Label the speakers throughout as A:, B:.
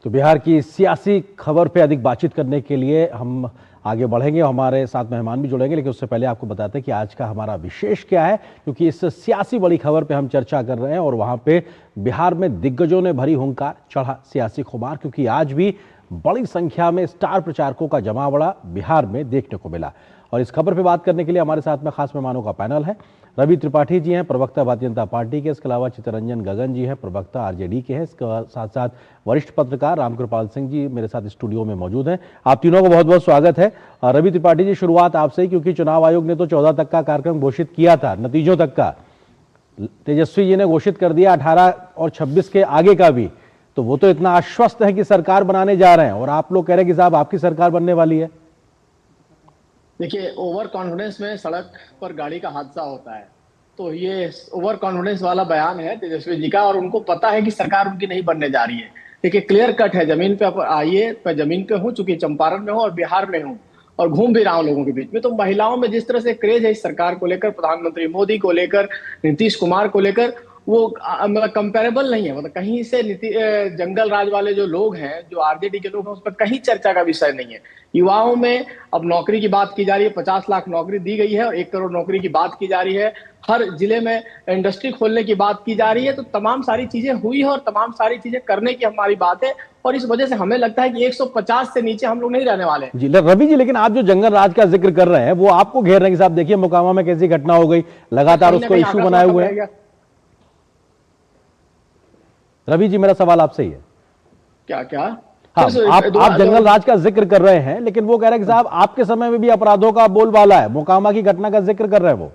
A: तो बिहार की सियासी खबर पे अधिक बातचीत करने के लिए हम आगे बढ़ेंगे। हमारे साथ मेहमान भी जुड़ेंगे, लेकिन उससे पहले आपको बताते हैं कि आज का हमारा विशेष क्या है, क्योंकि इस सियासी बड़ी खबर पे हम चर्चा कर रहे हैं और वहां पे बिहार में दिग्गजों ने भरी हुंकार, चढ़ा सियासी खुमार, क्योंकि आज भी बड़ी संख्या में स्टार प्रचारकों का जमावड़ा बिहार में देखने को मिला। और इस खबर पर बात करने के लिए हमारे साथ में खास मेहमानों का पैनल है। रवि त्रिपाठी जी हैं, प्रवक्ता भारतीय जनता पार्टी के। इसके अलावा चित्तरंजन गगन जी हैं, प्रवक्ता आरजेडी के हैं। इसके साथ साथ वरिष्ठ पत्रकार रामकृपाल सिंह जी मेरे साथ स्टूडियो में मौजूद हैं। आप तीनों को बहुत बहुत स्वागत है। रवि त्रिपाठी जी, शुरुआत आपसे ही, क्योंकि चुनाव आयोग ने तो 14 तक का कार्यक्रम घोषित किया था, नतीजों तक का तेजस्वी जी ने घोषित कर दिया, 18 और 26 के आगे का भी। तो वो तो इतना आश्वस्त है कि सरकार बनाने जा रहे हैं, और आप लोग कह रहे हैं कि साहब आपकी सरकार बनने वाली है।
B: देखिए, ओवर कॉन्फिडेंस में सड़क पर गाड़ी का हादसा होता है। तो ये ओवर कॉन्फिडेंस वाला बयान है तेजस्वी जी का, और उनको पता है कि सरकार उनकी नहीं बनने जा रही है। देखिए, क्लियर कट है। जमीन पे आइए, मैं जमीन पे हूँ, चूंकि चंपारण में हूँ और बिहार में हूँ और घूम भी रहा हूँ लोगों के बीच में। तो महिलाओं में जिस तरह से क्रेज है इस सरकार को लेकर, प्रधानमंत्री मोदी को लेकर, नीतीश कुमार को लेकर, वो मतलब कंपेरेबल नहीं है। मतलब कहीं से जंगल राज वाले जो लोग हैं, जो आरजेडी के लोग हैं, उस पर कहीं चर्चा का विषय नहीं है। युवाओं में अब नौकरी की बात की जा रही है, 50 लाख नौकरी दी गई है और 1 करोड़ नौकरी की बात की जा रही है। हर जिले में इंडस्ट्री खोलने की बात की जा रही है। तो तमाम सारी चीजें हुई है और तमाम सारी चीजें करने की हमारी बात है, और इस वजह से हमें लगता है कि 150 से नीचे हम लोग नहीं रहने वाले
A: जी रवि जी, लेकिन आप जो जंगल राज का जिक्र कर रहे हैं वो आपको घेर रहे हैं कि साहब देखिए मोकामा में कैसी घटना हो गई, लगातार उसको इश्यू बनाए हुए हैं। रवि जी, मेरा सवाल आपसे ही है।
B: क्या क्या?
A: हाँ, आप जंगल राज का जिक्र कर रहे हैं, लेकिन वो कह रहे हैं कि साहब आपके समय में भी अपराधों का बोलबाला है, मोकामा की घटना का जिक्र कर रहे हैं वो।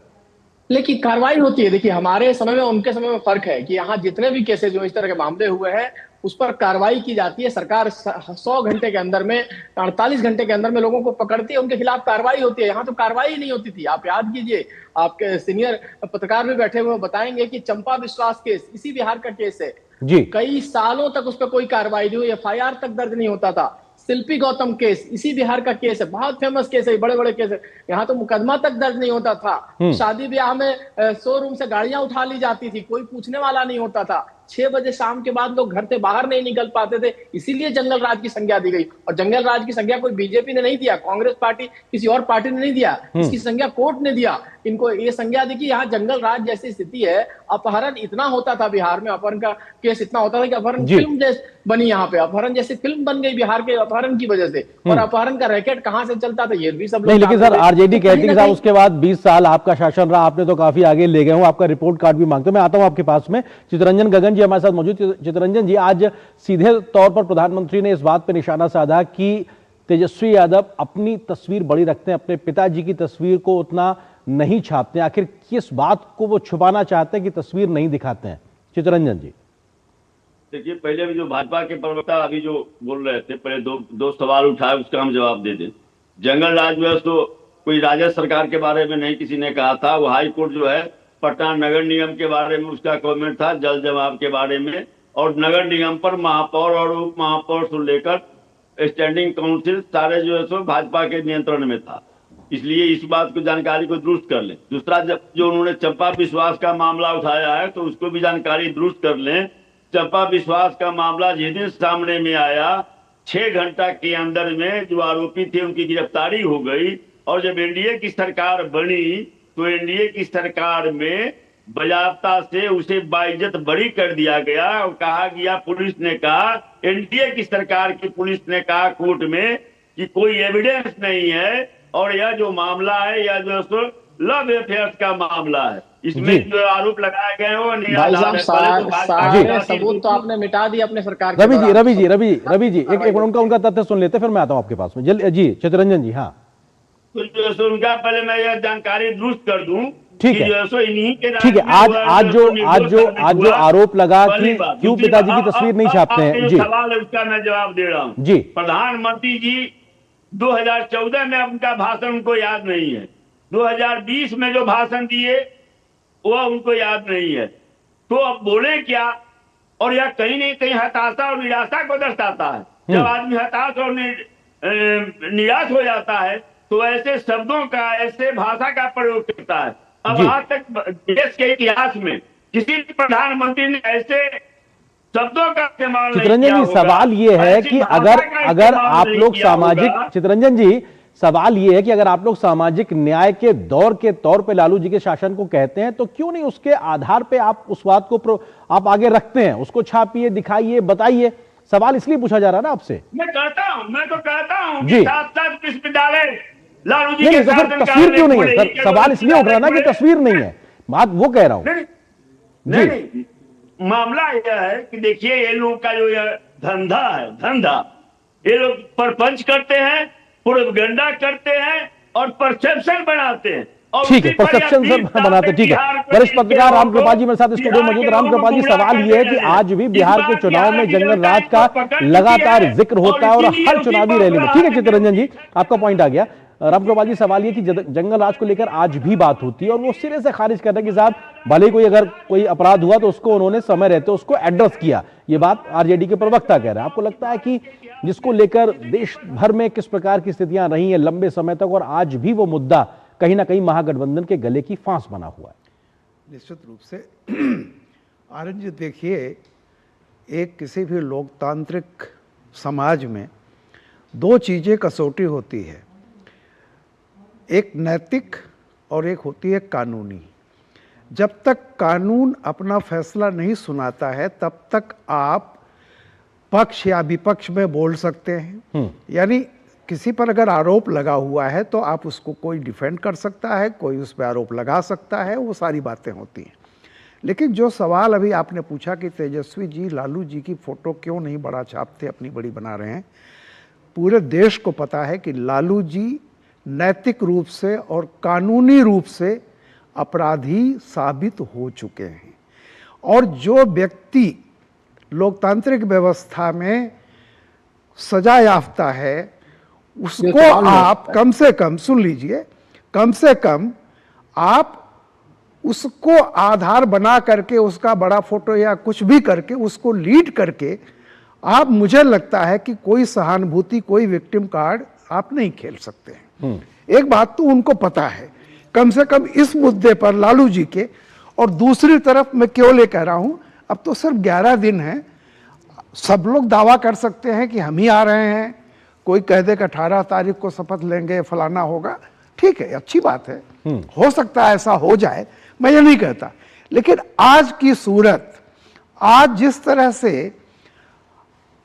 B: लेकिन कार्रवाई होती है। देखिए, हमारे समय में उनके समय में फर्क है कि यहाँ जितने भी केसेस जो इस तरह के मामले हुए हैं उस पर कार्रवाई की जाती है। सरकार 100 घंटे के अंदर में, 48 घंटे के अंदर में लोगों को पकड़ती है, उनके खिलाफ कार्रवाई होती है। यहाँ तो कार्रवाई नहीं होती थी। आप याद कीजिए, आपके सीनियर पत्रकार भी बैठे हुए बताएंगे कि चंपा विश्वास केस इसी बिहार का केस है जी। कई सालों तक उस पर कोई कार्रवाई नहीं हुई, FIR तक दर्ज नहीं होता था। शिल्पी गौतम केस इसी बिहार का केस है, बहुत फेमस केस है, बड़े बड़े केस है। यहाँ तो मुकदमा तक दर्ज नहीं होता था। शादी ब्याह में शोरूम से गाड़ियां उठा ली जाती थी, कोई पूछने वाला नहीं होता था। 6 बजे शाम के बाद लोग घर से बाहर नहीं निकल पाते थे, इसीलिए जंगल राज की संज्ञा दी गई। और जंगल राज की संज्ञा कोई बीजेपी ने नहीं दिया, कांग्रेस पार्टी किसी और पार्टी ने नहीं दिया, इसकी संज्ञा कोर्ट ने दिया। इनको ये संज्ञा दी कि यहाँ जंगल राज जैसी स्थिति है। अपहरण इतना होता था बिहार में, अपहरण का केस इतना होता था कि अपहरण फिल्म जैसी बनी। यहाँ पे अपहरण जैसी फिल्म बन गई बिहार के अपहरण की वजह से। और अपहरण का रैकेट कहां से चलता था ये भी सब
A: नहीं, लेकिन सर आरजेडी कहती है उसके बाद 20 साल आपका शासन रहा, आपने तो काफी आगे ले गए हो, आपका रिपोर्ट कार्ड भी मांगते। मैं आता हूं आपके पास में। चित्तरंजन गगन जी हमारे साथ मौजूद। चित्तरंजन जी, आज सीधे तौर पर प्रधानमंत्री ने इस बात पर निशाना साधा कि तेजस्वी यादव अपनी तस्वीर बड़ी रखते हैं, अपने पिताजी की तस्वीर को उतना नहीं छापते। आखिर किस बात को वो छुपाना चाहते हैं कि तस्वीर नहीं दिखाते हैं? चित्तरंजन जी।
C: देखिए, पहले भी जो भाजपा के प्रवक्ता अभी जो बोल रहे थे, पहले दो सवाल उठाए, उसका हम जवाब दे दें। जंगल राज में तो कोई राज्य सरकार के बारे में नहीं किसी ने कहा था। वो हाई कोर्ट जो है, पटना नगर निगम के बारे में उसका कमेंट था, जल जमाव के बारे में, और नगर निगम पर महापौर और उप महापौर से लेकर स्टैंडिंग काउंसिल सारे जो है सो भाजपा के नियंत्रण में था। इसलिए इस बात को जानकारी को दुरुस्त कर लें। दूसरा, जब जो उन्होंने चंपा विश्वास का मामला उठाया है तो उसको भी जानकारी दुरुस्त कर लें। चंपा विश्वास का मामला जिस दिन सामने में आया, 6 घंटा के अंदर में जो आरोपी थे उनकी गिरफ्तारी हो गई। और जब एनडीए की सरकार बनी तो एनडीए की सरकार में बाजाबता से उसे बाइज्जत बरी कर दिया गया और कहा गया, पुलिस ने कहा, एनडीए की सरकार की पुलिस ने कहा कोर्ट में कि कोई एविडेंस नहीं है और यह जो मामला है यह जो लव अफेयर्स का मामला है, इसमें जो आरोप लगाए गए हो
B: सारे सबूत तो आपने मिटा दिए अपने सरकार के।
A: रवि जी एक उनका तथ्य सुन लेते, फिर मैं आता हूं आपके पास में। जी चित्तरंजन जी। हाँ,
C: तो उनका पहले मैं यह जानकारी दुरुस्त कर दूं।
A: ठीक है, ठीक है। आज जो आरोप लगा कि क्यों पिताजी की तस्वीर नहीं छापते हैं, जी
C: सवाल है उसका मैं जवाब दे रहा हूं।
A: जी,
C: प्रधानमंत्री जी 2014 में उनका भाषण उनको याद नहीं है, 2020 में जो भाषण दिए वह उनको याद नहीं है, तो अब बोले क्या? और यह कहीं नहीं कहीं हताशा और निराशा को दर्शाता है। जब आदमी हताश और निराश हो जाता है तो ऐसे शब्दों का, ऐसे भाषा का प्रयोग करता है। अब आज तक देश के इतिहास में किसी प्रधानमंत्री ने ऐसे शब्दों का इस्तेमाल नहीं
A: चितरंजन
C: किया
A: जी,
C: होगा।
A: सवाल ये है
C: ऐसी
A: कि
C: भाषा
A: अगर
C: का
A: अगर
C: इस्तेमाल
A: आप
C: नहीं
A: लोग
C: किया
A: सामाजिक,
C: होगा।
A: चितरंजन जी सवाल ये है कि अगर आप लोग सामाजिक न्याय के दौर के तौर पे लालू जी के शासन को कहते हैं, तो क्यों नहीं उसके आधार पे आप उस बात को आप आगे रखते हैं, उसको छापिए, दिखाइए, बताइए। सवाल इसलिए पूछा जा रहा है ना आपसे।
C: मैं तो कहता हूं
A: जी।
C: कि सात विश्वविद्यालय लालू जी
A: नहीं,
C: के
A: तो फिर
C: शासनकाल
A: तस्वीर
C: में
A: क्यों नहीं
C: खुले,
A: है?
C: केवल
A: सवाल इसलिए उठ रहा है ना कि
C: खुले।
A: तस्वीर नहीं है, बात वो कह रहा हूं।
C: नहीं, नहीं, मामला यह है कि देखिए, ये लोग का जो यह धंधा ये लोग परपंच करते हैं, प्रोपेगेंडा करते हैं और परसेप्शन बनाते हैं। और
A: ठीक है,
C: उसी पर
A: परसेप्शन
C: यह 20
A: सर बनाते, ठीक है।
C: बिहार को
A: वरिष्ठ पत्रकार
C: जिसके
A: रामकृपाल जी मेरे साथ स्टूडियो में मौजूद। रामकृपाल जी, सवाल ये है कि आज भी बिहार के चुनाव में जंगल राज का लगातार जिक्र होता है और हर चुनावी रैली में। ठीक है चितरंजन जी, आपका पॉइंट आ गया। रामकृपाल जी, सवाल ये कि जंगल राज को लेकर आज भी बात होती है और वो सिरे से खारिज कर रहे हैं कि साहब, भले ही अगर कोई अपराध हुआ तो उसको उन्होंने समय रहते उसको एड्रेस किया। ये बात आरजेडी के प्रवक्ता कह रहे हैं। आपको लगता है कि जिसको लेकर देश भर में किस प्रकार की स्थितियां रही हैं लंबे समय तक, और आज भी वो मुद्दा कहीं ना कहीं महागठबंधन के गले की फांस बना हुआ है?
D: निश्चित रूप से आनंद जी, देखिए, एक किसी भी लोकतांत्रिक समाज में दो चीज़ें कसौटी होती है, एक नैतिक और एक होती है कानूनी। जब तक कानून अपना फैसला नहीं सुनाता है तब तक आप पक्ष या विपक्ष में बोल सकते हैं। यानी किसी पर अगर आरोप लगा हुआ है तो आप उसको, कोई डिफेंड कर सकता है, कोई उस पर आरोप लगा सकता है, वो सारी बातें होती हैं। लेकिन जो सवाल अभी आपने पूछा कि तेजस्वी जी लालू जी की फ़ोटो क्यों नहीं बड़ा छापते, अपनी बड़ी बना रहे हैं, पूरे देश को पता है कि लालू जी नैतिक रूप से और कानूनी रूप से अपराधी साबित हो चुके हैं। और जो व्यक्ति लोकतांत्रिक व्यवस्था में सजा याफ्ता है उसको आप कम से कम, सुन लीजिए, कम से कम आप उसको आधार बना करके उसका बड़ा फोटो या कुछ भी करके उसको लीड करके आप, मुझे लगता है कि कोई सहानुभूति, कोई विक्टिम कार्ड आप नहीं खेल सकते हैं। एक बात तो उनको पता है कम से कम इस मुद्दे पर लालू जी के। और दूसरी तरफ मैं क्यों ले कह रहा हूं, अब तो सिर्फ 11 दिन है, सब लोग दावा कर सकते हैं कि हम ही आ रहे हैं, कोई कह दे कि 18 तारीख को शपथ लेंगे, फलाना होगा, ठीक है, अच्छी बात है, हो सकता है ऐसा हो जाए, मैं ये नहीं कहता। लेकिन आज की सूरत, आज जिस तरह से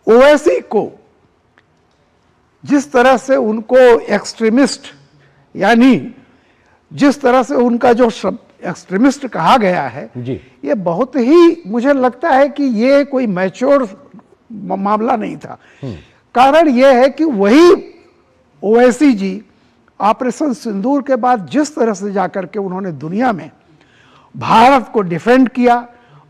D: ओवैसी को, जिस तरह से उनको एक्सट्रीमिस्ट, यानी जिस तरह से उनका जो शब्द एक्सट्रीमिस्ट कहा गया है
A: जी,
D: ये बहुत ही, मुझे लगता है कि ये कोई मैच्योर मामला नहीं था। कारण ये है कि वही ओवैसी जी ऑपरेशन सिंदूर के बाद जिस तरह से जाकर के उन्होंने दुनिया में भारत को डिफेंड किया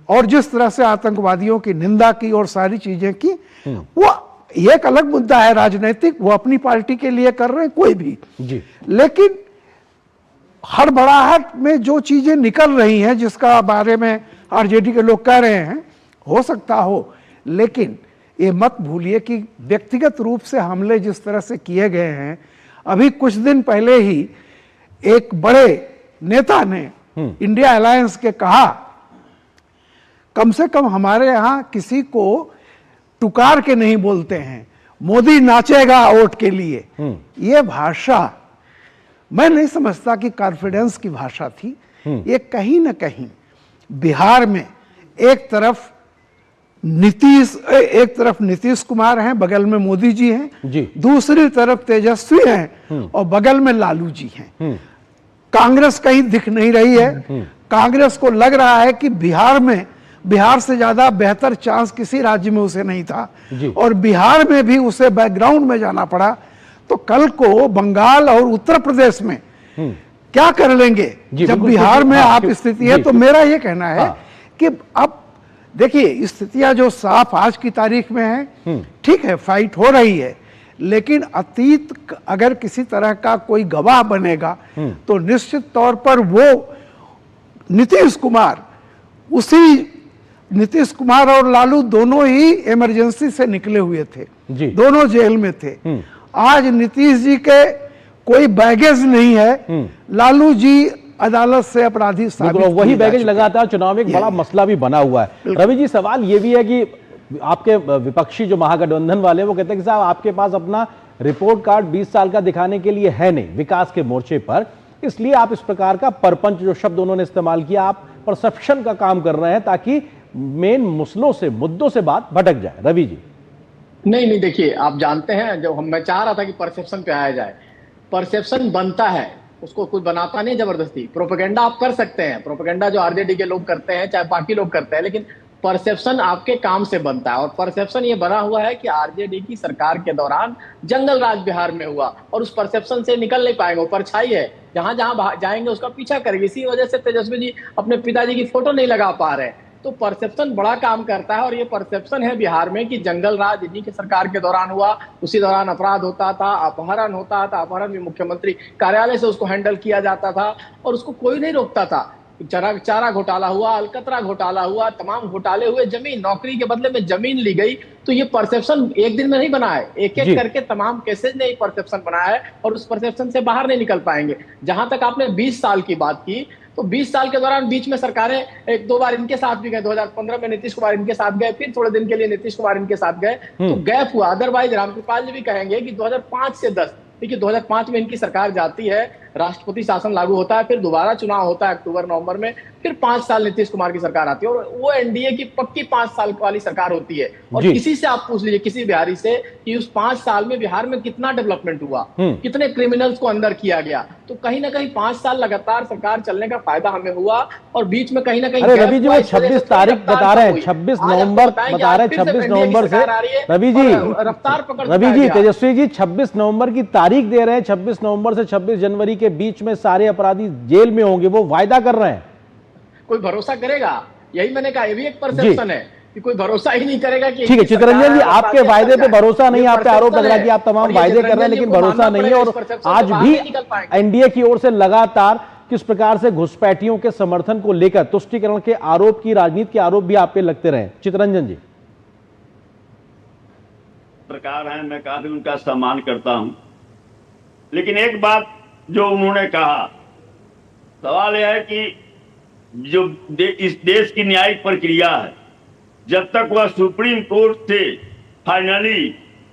D: और जिस तरह से आतंकवादियों की निंदा की और सारी चीजें की, वो एक अलग मुद्दा है राजनीतिक, वो अपनी पार्टी के लिए कर रहे हैं कोई भी
A: जी।
D: लेकिन हड़बड़ाहट में जो चीजें निकल रही हैं, जिसका बारे में आरजेडी के लोग कह रहे हैं, हो सकता हो, लेकिन ये मत भूलिए कि व्यक्तिगत रूप से हमले जिस तरह से किए गए हैं, अभी कुछ दिन पहले ही एक बड़े नेता ने इंडिया अलायंस के कहा, कम से कम हमारे यहां किसी को टुकार के नहीं बोलते हैं, मोदी नाचेगा वोट के लिए। ये भाषा मैं नहीं समझता कि कॉन्फिडेंस की भाषा थी। ये कहीं ना कहीं बिहार में एक तरफ नीतीश कुमार हैं, बगल में मोदी जी हैं
A: जी।
D: दूसरी तरफ तेजस्वी हैं और बगल में लालू जी हैं। कांग्रेस कहीं दिख नहीं रही है। कांग्रेस को लग रहा है कि बिहार से ज्यादा बेहतर चांस किसी राज्य में उसे नहीं था और बिहार में भी उसे बैकग्राउंड में जाना पड़ा, तो कल को बंगाल और उत्तर प्रदेश में क्या कर लेंगे जब बिहार में आप स्थिति है। तो मेरा ये कहना है कि अब देखिए स्थितियां जो साफ आज की तारीख में है, ठीक है, फाइट हो रही है, लेकिन अतीत अगर किसी तरह का कोई गवाह बनेगा तो निश्चित तौर पर वो नीतीश कुमार और लालू दोनों ही इमरजेंसी से निकले हुए थे, दोनों जेल में थे। आज नीतीश जी के कोई बैगेज नहीं है, लालू जी अदालत से अपराधी साबित
A: वही बैगेज लगातार चुनाव में एक बड़ा मसला भी बना हुआ है। रवि जी, सवाल ये भी है कि आपके विपक्षी जो महागठबंधन वाले वो कहते हैं कि साहब आपके पास अपना रिपोर्ट कार्ड 20 साल का दिखाने के लिए है नहीं विकास के मोर्चे पर, इसलिए आप इस प्रकार का परपंच जो शब्द उन्होंने इस्तेमाल किया, आप परसेप्शन का काम कर रहे हैं ताकि मेन मसलों से मुद्दों से बात भटक जाए। रवि जी।
B: नहीं देखिए, आप जानते हैं जो मैं चाह रहा था कि परसेप्शन पे आया जाए, परसेप्शन बनता है, उसको कोई बनाता नहीं जबरदस्ती। प्रोपेगेंडा आप कर सकते हैं, प्रोपेगेंडा जो आरजेडी के लोग करते हैं चाहे बाकी लोग करते हैं, लेकिन परसेप्शन आपके काम से बनता है। और परसेप्शन ये बना हुआ है कि आरजेडी की सरकार के दौरान जंगल राज बिहार में हुआ और उस परसेप्शन से निकल नहीं पाएंगे। वो परछाई है, जहां जहां जाएंगे उसका पीछा करेंगे। इसी वजह से तेजस्वी जी अपने पिताजी की फोटो नहीं लगा पा रहे। तो परसेप्शन बड़ा काम करता है और ये परसेप्शन है बिहार में कि जंगल राज इन्हीं की सरकार के दौरान हुआ। उसी दौरान अपराध होता था, अपहरण होता था, अपहरण भी मुख्यमंत्री कार्यालय से उसको हैंडल किया जाता था और उसको कोई नहीं रोकता था। चारा घोटाला हुआ, अलकतरा घोटाला हुआ, तमाम घोटाले हुए, जमीन नौकरी के बदले में जमीन ली गई। तो ये परसेप्शन एक दिन में नहीं बना है, एक एक करके तमाम केसेज ने परसेप्शन बनाया है और उस परसेप्शन से बाहर नहीं निकल पाएंगे। जहां तक आपने 20 साल की बात की, तो 20 साल के दौरान बीच में सरकारें एक दो बार इनके साथ भी गए। 2015 में नीतीश कुमार इनके साथ गए, फिर थोड़े दिन के लिए नीतीश कुमार इनके साथ गए, तो गैप हुआ। अदरवाइज रामकृपाल जी भी कहेंगे कि 2005 से 10, देखिए 2005 में इनकी सरकार जाती है, राष्ट्रपति शासन लागू होता है, फिर दोबारा चुनाव होता है अक्टूबर नवंबर में, फिर 5 साल नीतीश कुमार की सरकार आती है और वो एनडीए की पक्की 5 साल वाली सरकार होती है। और किसी से आप पूछ लीजिए, किसी बिहारी से, कि उस 5 साल में बिहार में कितना डेवलपमेंट हुआ, कितने क्रिमिनल्स को अंदर किया गया। तो कहीं ना कहीं 5 साल लगातार सरकार चलने का फायदा हमें हुआ और बीच में कहीं ना कहीं
A: रवि जी वो 26 तारीख बता रहे हैं, 26 नवंबर बता रहे हैं, 26 नवंबर से रवि जी,
B: रफ्तार पकड़
A: रवि जी, तेजस्वी जी 26 नवंबर की तारीख दे रहे हैं। 26 नवंबर से 26 जनवरी के बीच में सारे अपराधी जेल में होंगे, वो वायदा कर रहे हैं।
B: कोई भरोसा करेगा? यही मैंने कहा, ये भी एक परसेप्शन है कि कोई भरोसा ही नहीं करेगा कि
A: ठीक है चितरंजन जी, आपके वायदे पे भरोसा नहीं, आप पे आरोप लग रहा है कि आप तमाम वायदे कर रहे हैं लेकिन भरोसा नहीं है। और आज भी एनडीए की ओर से लगातार किस प्रकार से घुसपैठियों के समर्थन को लेकर तुष्टीकरण के आरोप की राजनीति के आरोप भी आप पे लगते रहे। चितरंजन जी।
C: सरकार है, मैं काफी उनका सम्मान करता हूं, लेकिन एक बात जो उन्होंने कहा, सवाल यह है कि जो इस देश की न्यायिक प्रक्रिया है, जब तक वह सुप्रीम कोर्ट से फाइनली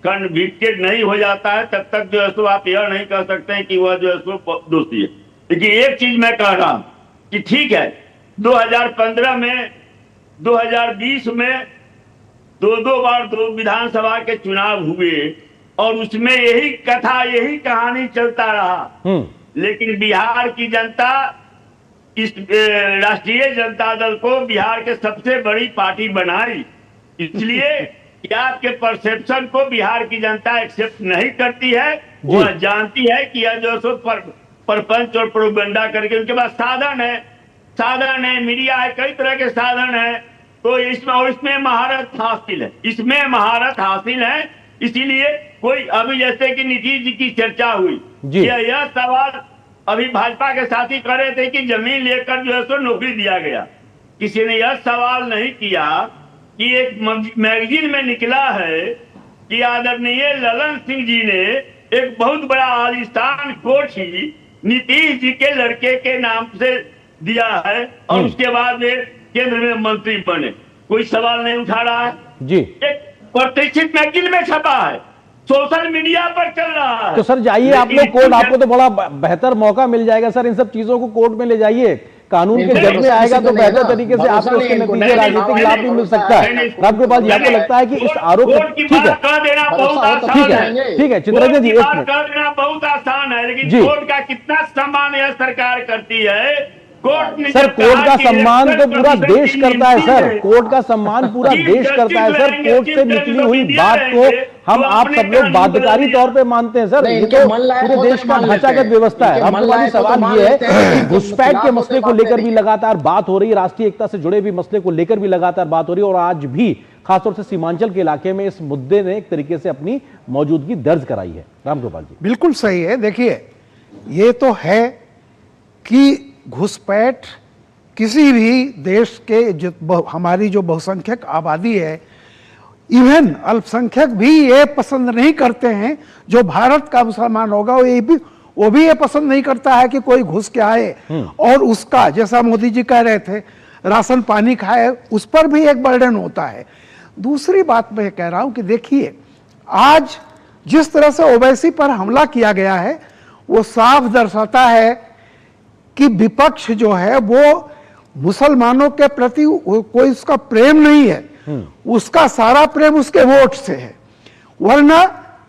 C: कन्विक्टेड नहीं हो जाता है तब तक जो है सो आप यह नहीं कह सकते हैं कि वह जो है सो दोषी है। लेकिन एक चीज मैं कह रहा हूं कि ठीक है, 2015 में 2020 में दो बार दो विधानसभा के चुनाव हुए और उसमें यही कथा, यही कहानी चलता रहा। लेकिन बिहार की जनता इस राष्ट्रीय जनता दल को बिहार के सबसे बड़ी पार्टी बनाई, इसलिए कि आपके परसेप्शन को बिहार की जनता एक्सेप्ट नहीं करती है। वह जानती है कि यह जो सो परपंच और प्रोपेगेंडा करके उनके पास साधन है, मीडिया है, कई तरह के साधन है। तो इसमें महारत हासिल है, इसमें महारत हासिल है। इसीलिए कोई अभी जैसे कि नीतीश जी की चर्चा हुई, यह सवाल अभी भाजपा के साथी कर रहे थे कि जमीन लेकर जो है सो नौकरी दिया गया। किसी ने यह सवाल नहीं किया कि एक मैगजीन में निकला है कि आदरणीय ललन सिंह जी ने एक बहुत बड़ा आलिशान कोठी नीतीश जी के लड़के के नाम से दिया है और उसके बाद वे केंद्र में मंत्री बने। कोई सवाल नहीं उठा रहा है
A: जी।
C: एक प्रतिष्ठित मैगजीन में छपा है, सोशल मीडिया पर चल रहा है।
A: तो सर जाइए आप लोग कोर्ट, आपको तो बड़ा बेहतर मौका मिल जाएगा सर, इन सब चीजों को कोर्ट में ले जाइए, कानून के जग में आएगा तो बेहतर तरीके से आपको उसके नतीजे राजनीतिक लाभ भी मिल सकता है। रामकृपाल जी, आपको लगता है कि इस आरोप ठीक है चितरंजन जी, एक मिनट
C: देना बहुत आसान है, लेकिन कोर्ट का कितना सम्मान यह सरकार करती है।
A: सर कोर्ट का सम्मान तो पूरा देश करता है सर, कोर्ट का सम्मान पूरा देश करता है सर। कोर्ट से निकली हुई बात को हम आप सब लोग बाध्यकारी तौर पे मानते हैं सर, ये तो पूरे देश का ढांचागत व्यवस्था है। हमारा सवाल ये है कि घुसपैठ के मसले को लेकर भी लगातार बात हो रही है, राष्ट्रीय एकता से जुड़े भी मसले को लेकर भी लगातार बात हो रही है और आज भी खासतौर से सीमांचल के इलाके में इस मुद्दे ने एक तरीके से अपनी मौजूदगी दर्ज कराई है। रामकृपाल जी।
D: बिल्कुल सही है। देखिए ये तो है कि घुसपैठ किसी भी देश के हमारी जो बहुसंख्यक आबादी है, इवन अल्पसंख्यक भी ये पसंद नहीं करते हैं। जो भारत का मुसलमान होगा वो भी ये पसंद नहीं करता है कि कोई घुस के आए और उसका, जैसा मोदी जी कह रहे थे, राशन पानी खाए, उस पर भी एक बर्डन होता है। दूसरी बात मैं कह रहा हूं कि देखिए, आज जिस तरह से ओवैसी पर हमला किया गया है वो साफ दर्शाता है कि विपक्ष जो है वो मुसलमानों के प्रति कोई उसका प्रेम नहीं है, उसका सारा प्रेम उसके वोट से है। वरना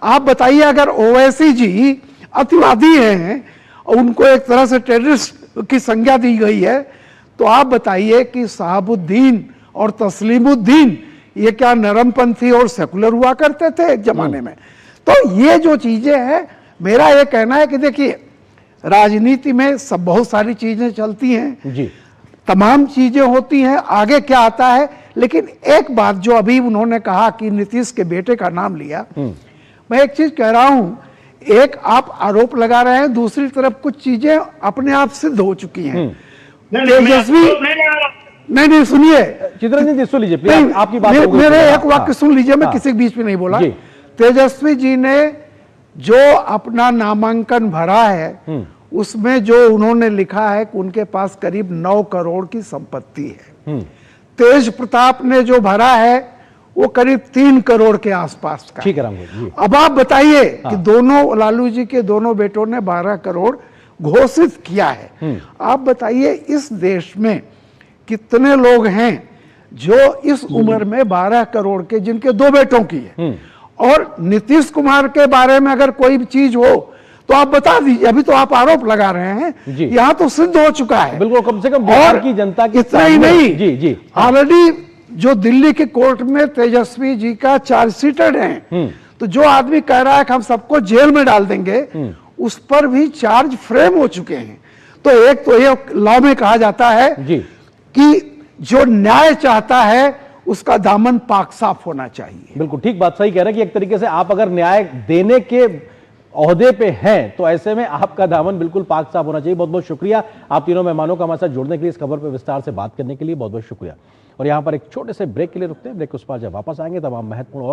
D: आप बताइए, अगर ओवैसी जी अतिवादी हैं और उनको एक तरह से टेररिस्ट की संज्ञा दी गई है, तो आप बताइए कि शहाबुद्दीन और तस्लीमुद्दीन ये क्या नरमपंथी और सेकुलर हुआ करते थे एक जमाने में। तो ये जो चीजें हैं, मेरा ये कहना है कि देखिए, राजनीति में सब बहुत सारी चीजें चलती हैं
A: जी,
D: तमाम चीजें होती हैं, आगे क्या आता है। लेकिन एक बात जो अभी उन्होंने कहा कि नीतीश के बेटे का नाम लिया, मैं एक चीज कह रहा हूं, एक आप आरोप लगा रहे हैं, दूसरी तरफ कुछ चीजें अपने आप सिद्ध हो चुकी हैं। तेजस्वी, नहीं सुनिए,
A: चित्रंजन जी सुन लीजिए प्लीज, आपकी बात हो गई।
D: मेरे एक वाक्य सुन लीजिए, मैं
A: हाँ।
D: किसी के बीच में नहीं बोला।
A: जी।
D: तेजस्वी जी ने जो अपना नामांकन भरा है उसमें जो उन्होंने लिखा है कि उनके पास करीब 9 करोड़ की संपत्ति है। तेज प्रताप ने जो भरा है वो करीब 3 करोड़ के आसपास का।
A: ठीक है रामगोपाल जी।
D: अब आप बताइए कि दोनों लालू जी के दोनों बेटों ने 12 करोड़ घोषित किया है। आप बताइए इस देश में कितने लोग हैं जो इस उम्र में 12 करोड़ के, जिनके 2 बेटों की है। और नीतीश कुमार के बारे में अगर कोई चीज हो तो आप बता दीजिए, अभी तो आप आरोप लगा रहे हैं, यहां तो सिद्ध हो चुका है।
A: बिल्कुल, कम से कम बिहार की जनता की
D: इतना ही नहीं,
A: जी जी,
D: ऑलरेडी जो दिल्ली के कोर्ट में तेजस्वी जी का चार्जशीटेड है, तो जो आदमी कह रहा है कि हम सबको जेल में डाल देंगे, उस पर भी चार्ज फ्रेम हो चुके हैं। तो एक तो ये लॉ में कहा जाता है कि जो न्याय चाहता है उसका दामन पाक साफ होना चाहिए।
A: बिल्कुल ठीक बात, सही कह रहे हैं कि एक तरीके से आप अगर न्याय देने के ओहदे पे हैं तो ऐसे में आपका दामन बिल्कुल पाक साफ होना चाहिए। बहुत बहुत शुक्रिया आप तीनों मेहमानों का हमारे साथ जुड़ने के लिए, इस खबर पर विस्तार से बात करने के लिए बहुत बहुत शुक्रिया। और यहाँ पर एक छोटे से ब्रेक के लिए रुकते हैं, ब्रेक के उस पार जब वापस आएंगे तब हम महत्वपूर्ण और